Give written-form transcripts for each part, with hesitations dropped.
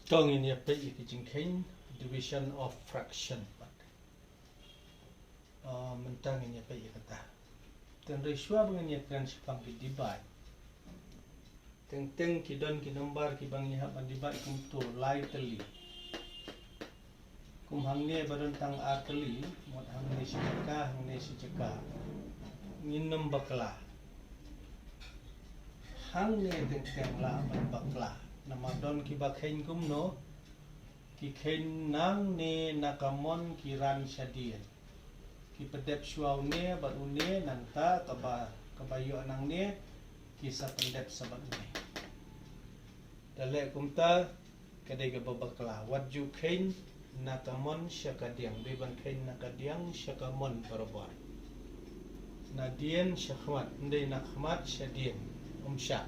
Tong ini apa ikijingkain division of fraction. Mentang ini apa ikata. Dan ratio dengan ini kan sepang di divide. Teng kidon ki number ki bang ihap an divide kum to lightly. Kum hangne baron tang artli mot hangne si jaka. Nginem bakla. Hangne teng la man bakla. Nama don ki bakhen kum no ki khen nang ne nakamon ki ran shadien. Ki pedep shuau ne bat une nanta kabayo nang ne kisah pendep sabat ne. Dalek kumta kadai ga babakla wat ju khen nakamon syakadiang beban khen nakadiang syakamon barabar. Nadien syahmat ndai nakmat syadien umsya.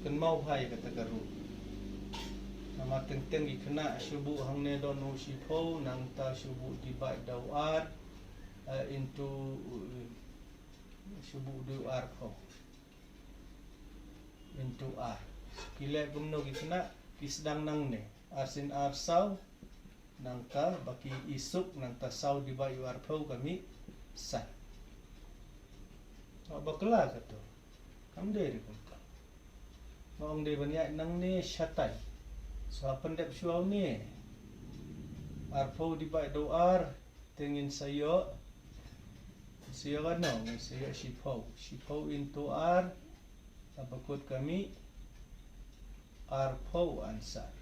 Kan mau hai kata garu. Nama teng ikena syubu hangne don usipo nang ta syubu divide dawar into syubu dawar ko into r. Kile gumno ikena kisdang nang ne arsin arsau nang ta baki isuk nang ta sau divide dawar ko kami sa. Bakla kato. Kam deri ko. Maong de banyak nang ne syatai. So pendep syuau ni. Arpo divide do ar tengin sayo. Sayo kan no, sayo shipau. Shipau into r. Abakut kami arpo ansar.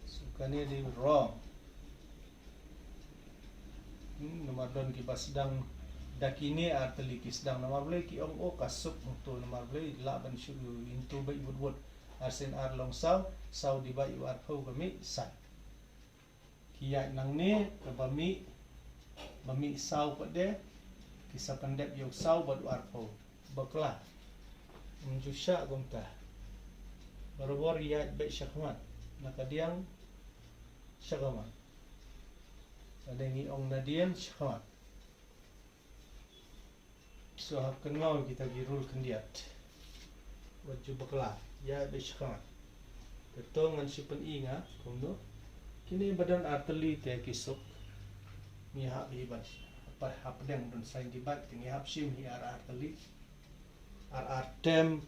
So kani di wrong. Nomor don kibas sedang dakini arteli kisdang nomor boleh ki ong o kasuk untuk nomor boleh laban syulu into bai wood arsen ar long sau di bai war phau kami san kiai nang ne kabami mami sau pade kisah pendep yo sau bad war phau bakla menjusya gomta barobor ya bai syakmat nakadiang syakamat ada ni ong nadian syakmat. So kenal kita girul kendiat. Wajib bakla ya bishkan. Betul ngan sipen inga kuno. Kini badan arteli te kisuk. Ni hak hibat. Apa hapdeng don sain dibat ni hap sim hi arteli. Tem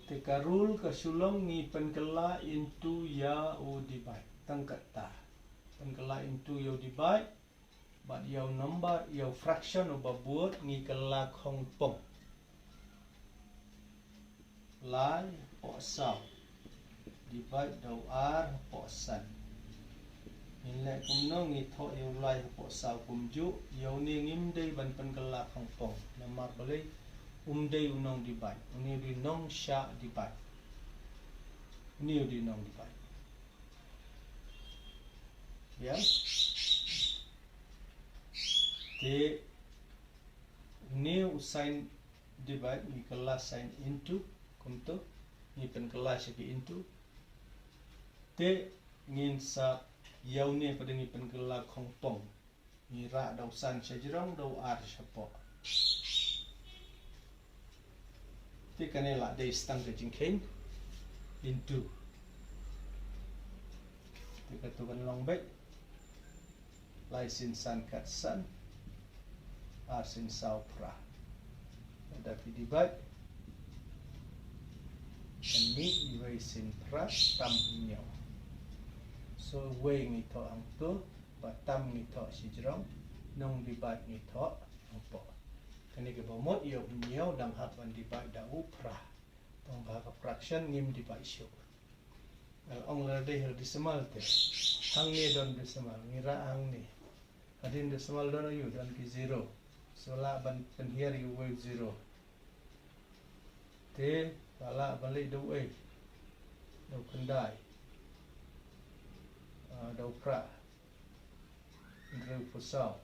te karul ke Shillong ni penkela into ya o dibat. Tangkata. Penkela into ya dibat. But your number, your fraction of a word ni kelak Hong Kong. Lai po sao. Divide daw r po san. Nilai kumno ni tho yung lai po sao kumju. Yaw ni ngimday ban pan kelak Hong Kong. Namar balay umday unong divide. Uni di nong sya divide. Uni di nong divide. Ya. The new sign divide ni kelas sign into kumto ni pen kelas lagi into te ngin sa yaw ni pada ni pen kelas kongpong ni ra daw san sajrong daw ar syapo te kanela de stang ke jingkhen into te katuban long back license san kat san arsin sau pra ada divide ni iway sin pra tam nyo so way ngito ang to batam ngito si jrong nong divide ngito ang po kani ke bomot iyo nyo dang hapan divide da upra tong baga fraction ngim divide syo ong la de decimal te hang ni don decimal ngira ang ni adin decimal don yu don ki 0. So la ban here you will 0. Te bala balik do do kendai. Do pra. Ndreu pusau.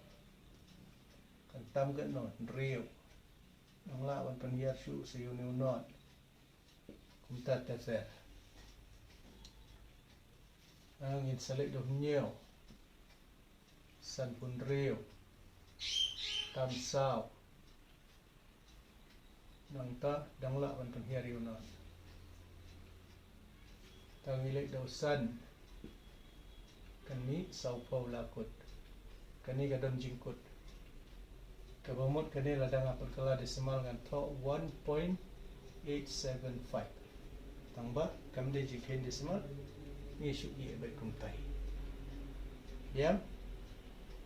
Kan tam kan no ndreu. Nang la ban here shu se you new not. Kumta taser. Angin selek do nyeo. San pun reu. Tam sao nang ta dang la ban pen here you not Tangilek daw san. Kani Sao Paulo lakot. Kani kadon jingkot. Kabamot kani ladang apel kala desimal ngan to 1.875. Tangba kamde jingken desimal ni syuk i baik kumtai. Diam.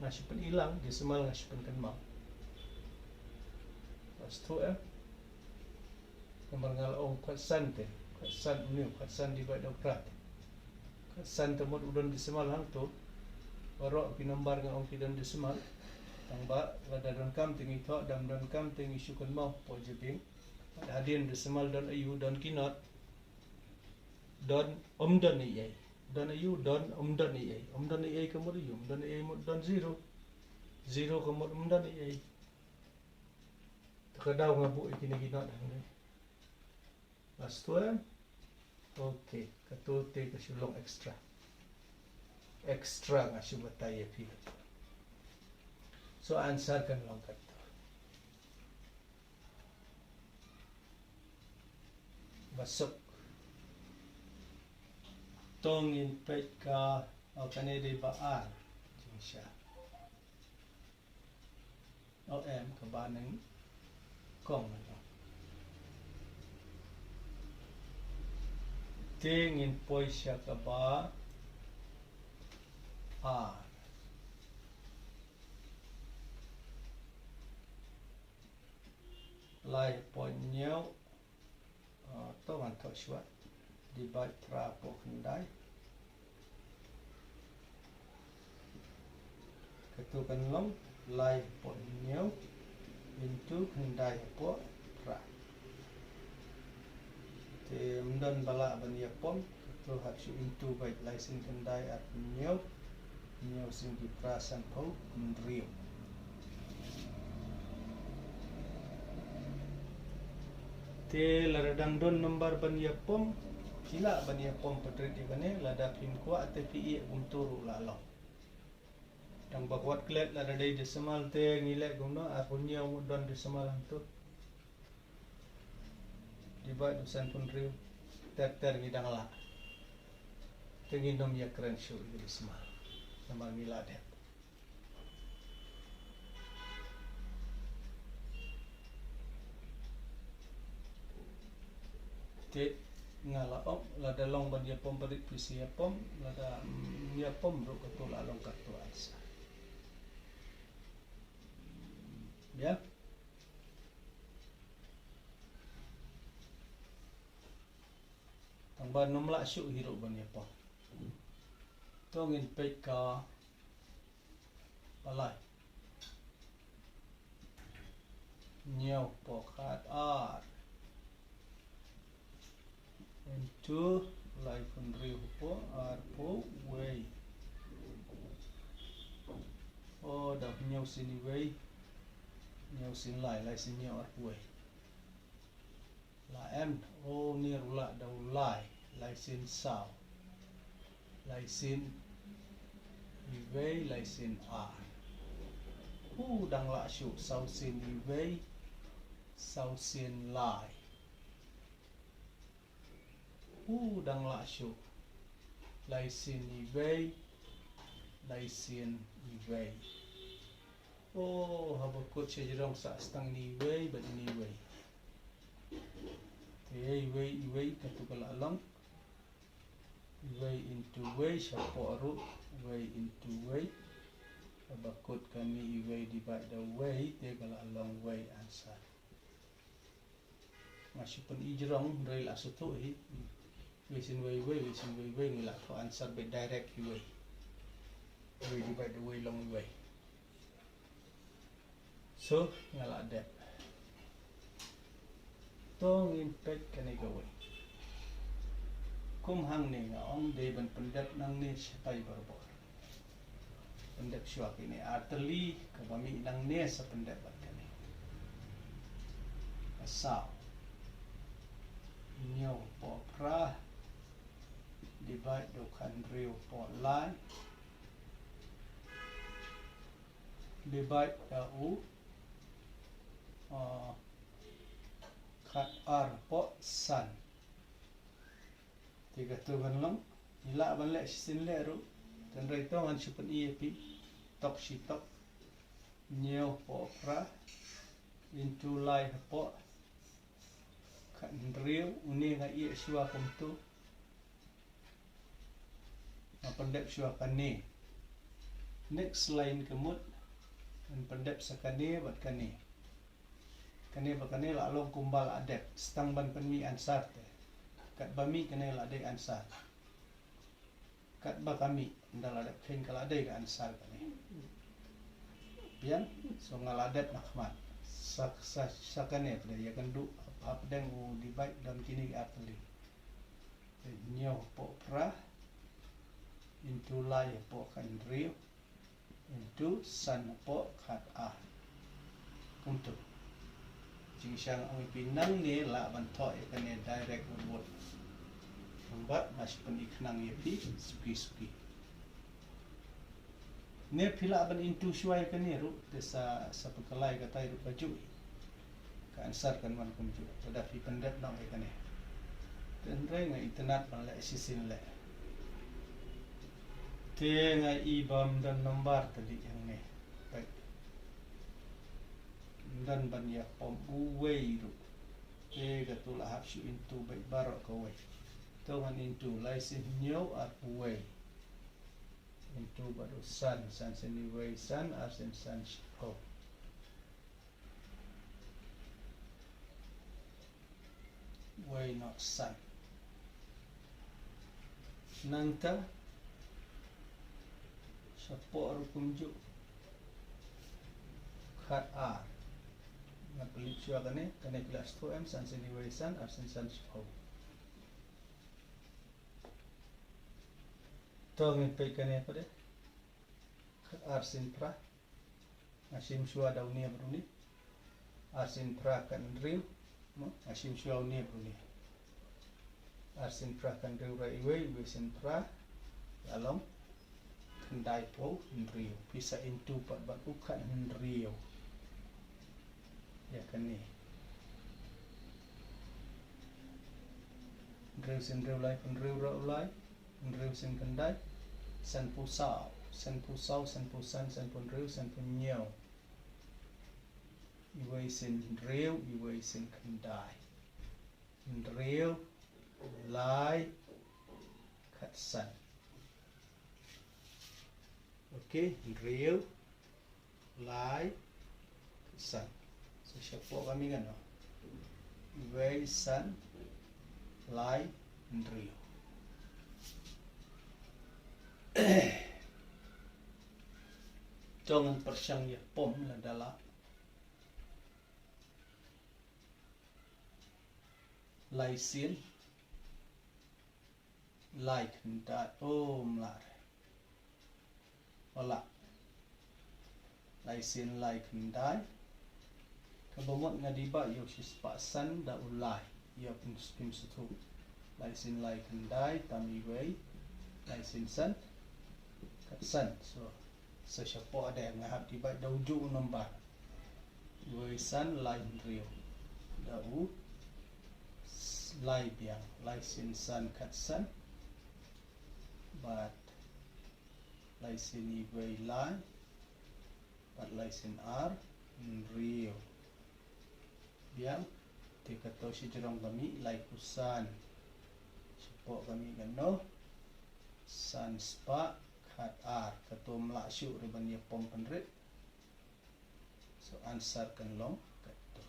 Ngasipun hilang desimal ngasipun kan mau. Pas tu Nomor ngalaong khasan te. Khasan uniu, khasan dibaik dokrat. Khasan temut udon desimal hang tu. Barok pinombar ngalaong pidon desimal. Tangba lada don kam tingi to dam don kam tingi syukun mau po jebing. Hadian desimal don ayu don kinot. Don don iyai. Don ayu don don iyai. Don iyai kemud ayu, don iyai mud don 0. 0 kemud don iyai. Terkadau ngabu ikini kinot hang ni. Last tu okey, katote ke Shillong extra. Extra ngasih bataya pi. So answer kan long kata. Masuk. Tongin pet ka au kanede baar. Jinsya. OM kebaneng kong. Tingin poi siya ka ba R. Lai po nyaw to man to siya divide tra po kendai ketukan long lai po nyaw into kendai po tra te mdan bala ban ya pom to hat su into by license kendai at nyaw sing di pra san po ndrio te laradang don number ban ya pom sila ban ya pom patrit di bane lada pin kwa te pi turu lalong dang bakwat klet lada dai desimal te ngilek gumno apunya don desimal tu diba dusan pun riu ter ngidang la tenginom ya keren show desimal nama ngila deh te ngala lada long ban ya pom parit pisi ya pom lada ya pom ro katul along kartu asa ya tambah nomla syuk hiro ban ya pom tongin pek ka palai nyaw po khat ar into life on riu po ar po way dah nyaw sini way nyaw sin lai sin nyaw ar way la em ni rula dau lai sin sao sin way sin ar dang la shu sao sin way sao sin lai dang la shu sin way sin way habakut sejrong sa stang ni way but ni way te way katukala alang way into way syapo aru way into way habakut kami way divide the way te kala along way answer masipun ijrong rail asutu way sin way ngila ko answer by direct way divide the way long way so ngala dep tong impact kani gawai kum hang ni ngaong de ban pendap nang ni sipai barbor pendap syuak ini arteli kabami nang ni sa pendap kani asal nyaw po pra divide do kanrio po lai divide u khat ar po san tiga tu kan long ila ban le sin le ru dan rai to an chupan EAP tok shi tok nhiều po pra into lai po kan riu uni nga ia shua kum tu pandep shua kane next line kemut dan pandep sakane bat kane ba kane la long kumbal adep stang ban penmi ansar te kat bami kane la de ansar kat ba kami ndala adep ken kala de ansar kane bian so ngaladep nakmat sakane ple ya kandu ap deng u di baik dan kini atli nyo po pra into lai po kan rio into san po khat a untuk jing sang ang pinang ni la ban tho e kane direct word lambat mas pen iknang ye pi suki ne pila ban into shuai kane ru desa sa pekalai katai ru baju ka ansar kan man kunju pada fi pendep nang e kane ten re ngai internet ban la sisin le te ngai ibam dan nomor tadi yang ne baik dan ban ya pom uwei ru e gatul hab shu into baik barok ko wei to ngan into laisin nyo at uwei into baru san seni wei san asen san shiko wei not san nangta support kunjuk khat a na pelit shua kane kelas 2m san seni wei san asen san shiko to ngi pe kane pade khat arsin pra asim shua daunia bruni arsin pra kan riu mo asim shua unia bruni arsin pra kan riu rai wei sin pra along kendai po riu bisa into pat bat ukan riu ya kane riu sin riu lai pun riu ra lai riu sin kendai san pusau san pusan san pun riu san pun nyau iwei sin riu iwei sin kendai riu lai khat san okay riu lai san so siapa kami kan iwei san lai riu Jangan persyang ya pom la dala laisin like nda lar wala laisin like ndai kabomot ngadiba yo sispasan da ulai ya pun sutu laisin like ndai tamiwei laisin san katsan so sesiapa ada yang ngahap tiba dauju nombor weisan lain rio dau lai biang laisin san katsan but laisin wei lai but laisin r rio biang tikato si jerong kami lai kusan siapa kami gano san spa khat r katum la shu riban ye pom penrit so answer kan long kato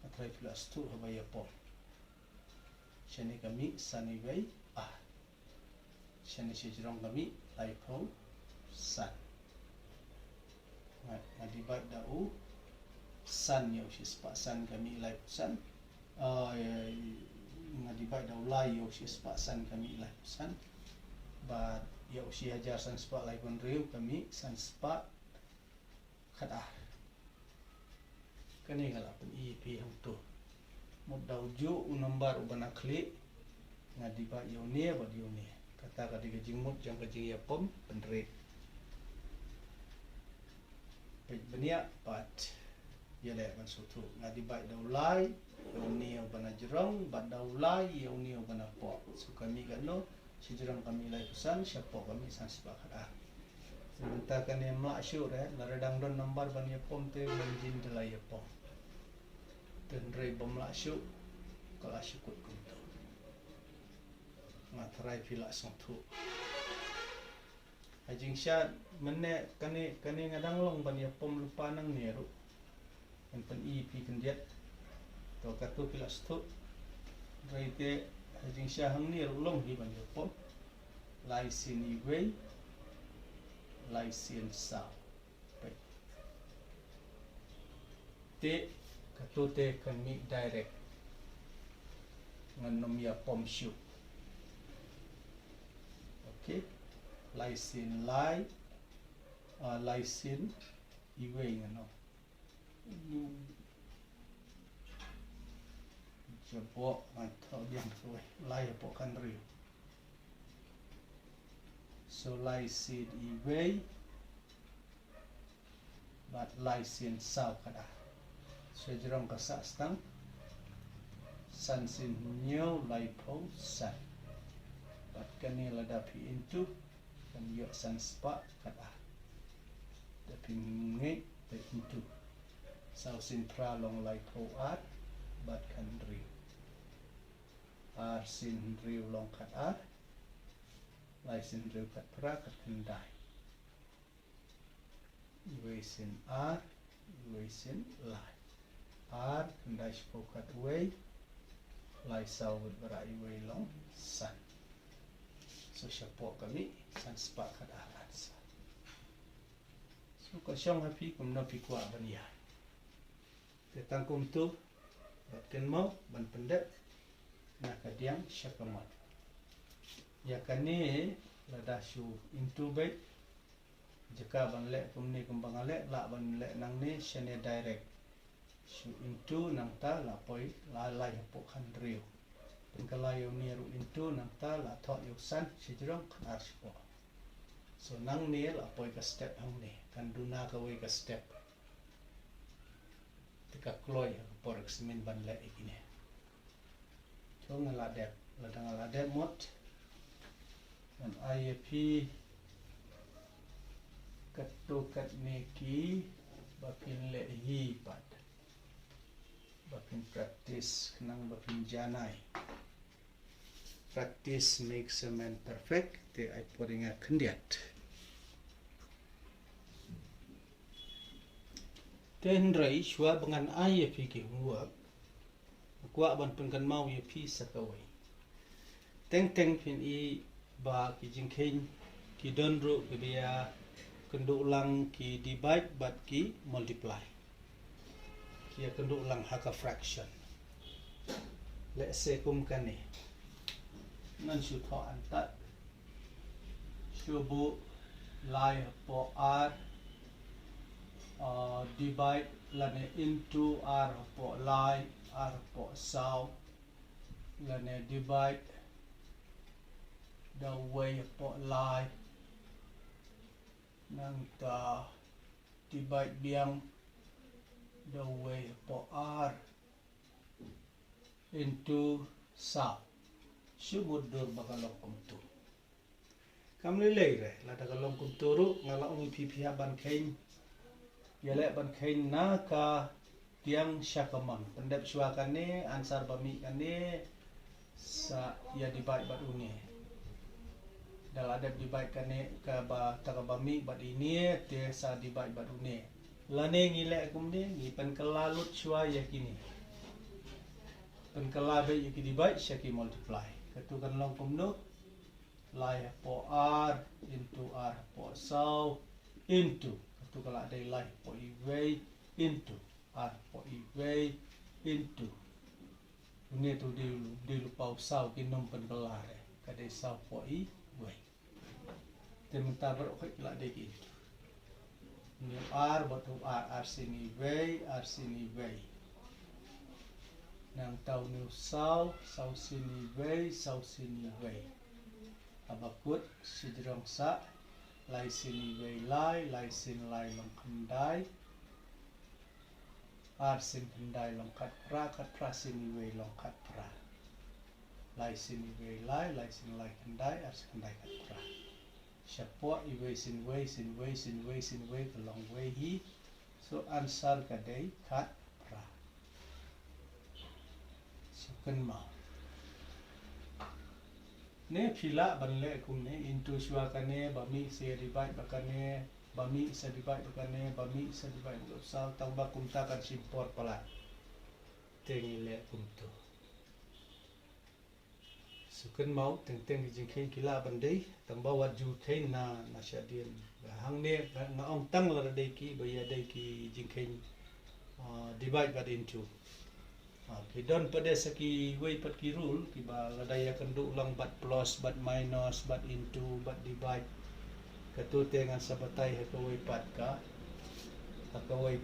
atrai plus 2 haba ye pom shani kami sani wei shani sejrong kami lai pho san ngadi ba da u san yo shis pa san kami lai san ngadi ba da ulai yo shis pa san kami lai san but ya usia ajar san spa lai pun riu kami san spa khat a kani kala pun EP hang tu modau ju nomor ubana kli ngadi ba yo ne ba yo ne kata kadi gajing mut jang gajing ya pom penrit pej benia pat le ban su thu nga di bai dau lai yo neo bana jerong bat dau lai yo neo bana po so kami gano si jerong kami lai pesan siapa kami san sepakat sebentar kan yang melak syur la redang don number ban ya pom te menjin de lai ya pom dan rei bom melak syur kalau syukut kum tu matrai pila song thu Hajing syat menek kane ngadang long ban ya pom lupa nang neru en pen i pi kendiat to katu pila stu reite hajing syah hang neru long hi ban ya pom lai sin i wei lai sin sa pai te katu te kan mi direct ngan nom ya pom shu okay lai sin lai lai sin iwei ngano jabo mantau diang tuai lai po kan riu so lai sin iwei bat lai sin sao kada so jerong kasak stang san sin nyo lai po san bat kani ladapi into kan yo san spa kada tapi ngai te into sau sin pra long lai po at bat kan riu ar sin riu long kat ar lai sin riu kat pra kat kendai iwe sin ar iwe sin lai ar kendai spo kat wei lai sau berai iwe long san so siapa kami san sepak kat alat so kasyong happy kum na pikwa bania tetang kum tu batken mau ban pendak na kadiang syakamat ya kani lada shu into bait jika ban le kum ni kembang le la ban le nang ni shane direct shu into nang ta la poi la lai po khan riu pengkalayo ni ru into nang ta la thok yok san si jerong khanar sipo so nang ni la poi ka step hang ni kan duna ka wei ka step tika kloy por exmin ban le ikine so ngala dep la ngala dep mot dan IAP katukat neki bapin le hi pat bapin practice kenang bapin janai practice makes a man perfect te ai poringa kendiat ten rai shwa bangan ai pi ki huwa kwa ban pengkan mau ye pi sakawai teng pin i ba ki jingkhen ki donro ki dia kenduk lang ki divide but ki multiply ki kenduk lang haka fraction let's say kum kane nan shu tho an tat shu bu lai po r divide lane into r po lai r po sao lane divide the way po lai nang ta divide biang the way po r into sao sumud dur bakalong kumtu kamli leire la tagalong kumturu ngala umi pipia ban kain yale ban kain na ka tiang syakamang pendep syuakane ansar bami kane sa ya divide bat uni dal adab divide kane ka ba takabami bat ini te sa divide bat uni lane ngile kumni ni pen kelalut syua yakini pen kelabe yaki divide syaki multiply katukan long kumno lai po r into r po sao into katukan ada lai po iwei into r po iwei into ini tu di lupa sao kinom pen kelare kadai sao po iwei tementar berokit la deki ni r batu r sini iwei nang tau nu sao sini wei abakut sidrong sa lai sini wei lai sin lai long khandai ar sin kendai long kat pra sin iwe long kat pra lai sin iwe lai sin lai kendai ar sin kendai kat pra syapua iwe sin we ke long we hi so answer kadai kat pra second mau ne phila banle kum ne into shwa kane bami se divide bakane bami se divide bakane bami se divide sal tamba kumta kan simpor pala tengile kumto sukan mau teng jingkhin kila bandai tamba wat ju thein na shadien hang ne na ong tang la dei ki baya dei ki jingkhin divide but into okay, don pada saki way pat ki rule ki ba ladaya kendu lang bat plus bat minus bat into bat divide katu tengan sabatai hakaway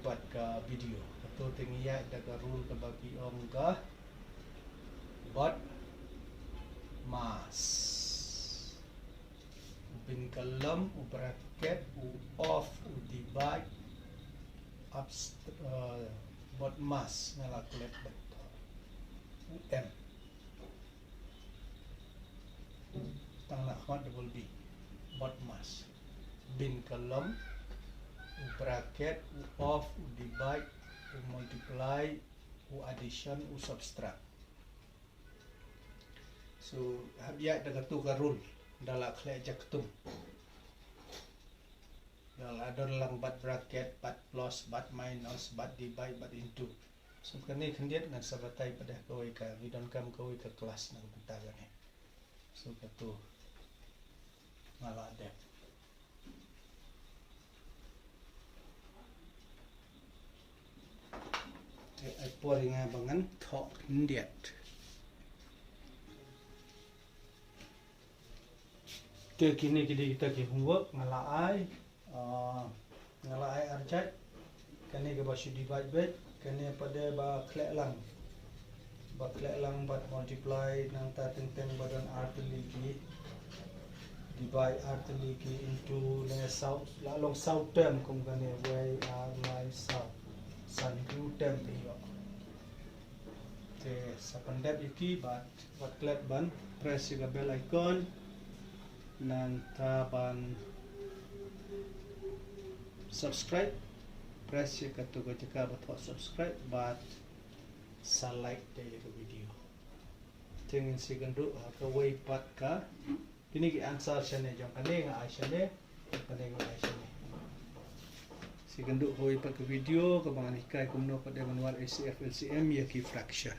pat ka video katu tengiya daga rule ka bagi om ka bat mas bin kalam u bracket u off u divide up bot mas ngalakulet bat UM tang nakmat double B bot mas bin kalam u bracket u off u divide u multiply u addition u subtract so habia daga tu ka rule dala khle jaktum dala adon lang bat bracket bat plus bat minus bat divide bat into so kani khendiat ngan sabatai pada kawai ka vidon kam kawai ka kelas nang pentaga ni so katu ngala dep ai poringa bangan thok ndiat ke kini kita ke homework ngala ai arjat kani ke basu divide bet kani pada ba khlek lang bat multiply nang ta teng badan r teliki divide r teliki into ne south la long south term kum kani way r lai south sun view term tiyo te sapandap iki bat wat klet ban press the bell icon nan taban subscribe press ye katu ko jika bato subscribe but sa like de video tingin sigandu ka way pat ka kini ki answer chane jong kane nga ai chane kane nga ai chane sigandu ko way pat ka video ka bangan ikai kumno pa de manual ACF LCM ya ki fraction